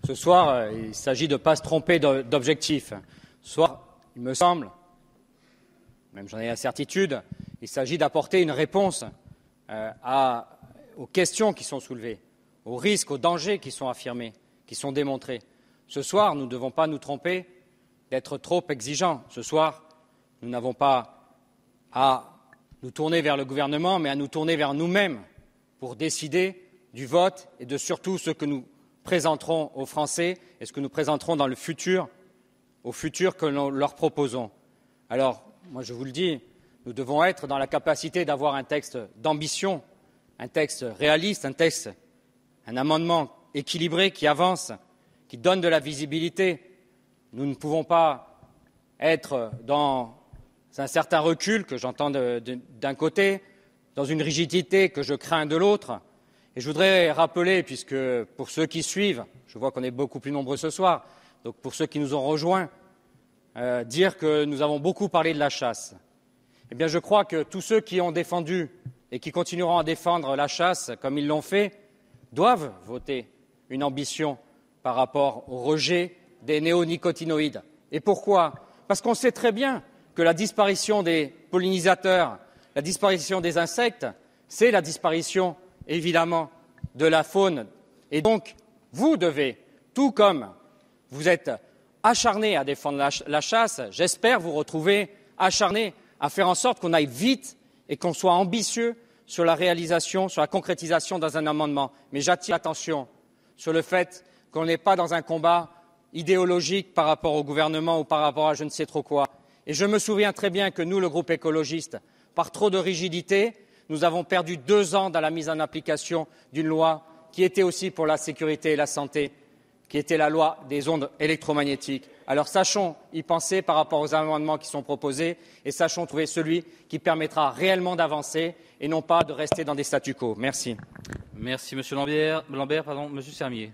Ce soir, il s'agit de ne pas se tromper d'objectif. Ce soir, il me semble, même j'en ai la certitude, il s'agit d'apporter une réponse aux questions qui sont soulevées, aux risques, aux dangers qui sont affirmés, qui sont démontrés. Ce soir, nous ne devons pas nous tromper d'être trop exigeants. Ce soir, nous n'avons pas à nous tourner vers le gouvernement, mais à nous tourner vers nous-mêmes pour décider du vote et de surtout ce que nous présenterons aux Français et ce que nous présenterons dans le futur, au futur que nous leur proposons. Alors, moi je vous le dis, nous devons être dans la capacité d'avoir un texte d'ambition, un texte réaliste, un amendement équilibré qui avance, qui donne de la visibilité. Nous ne pouvons pas être dans un certain recul que j'entends d'un côté, dans une rigidité que je crains de l'autre. Et je voudrais rappeler, puisque pour ceux qui suivent, je vois qu'on est beaucoup plus nombreux ce soir, donc pour ceux qui nous ont rejoints, dire que nous avons beaucoup parlé de la chasse. Eh bien, je crois que tous ceux qui ont défendu et qui continueront à défendre la chasse, comme ils l'ont fait, doivent voter une ambition par rapport au rejet des néonicotinoïdes. Et pourquoi? Parce qu'on sait très bien que la disparition des pollinisateurs, la disparition des insectes, c'est la disparition évidemment de la faune. Et donc, vous devez, tout comme vous êtes acharnés à défendre la chasse, j'espère vous retrouver acharnés à faire en sorte qu'on aille vite et qu'on soit ambitieux sur la réalisation, sur la concrétisation dans un amendement. Mais j'attire l'attention sur le fait qu'on n'est pas dans un combat idéologique par rapport au gouvernement ou par rapport à je ne sais trop quoi. Et je me souviens très bien que nous, le groupe écologiste, par trop de rigidité, nous avons perdu 2 ans dans la mise en application d'une loi qui était aussi pour la sécurité et la santé, qui était la loi des ondes électromagnétiques. Alors sachons y penser par rapport aux amendements qui sont proposés et sachons trouver celui qui permettra réellement d'avancer et non pas de rester dans des statu quo. Merci. Merci Monsieur Lambert. Monsieur Sermier.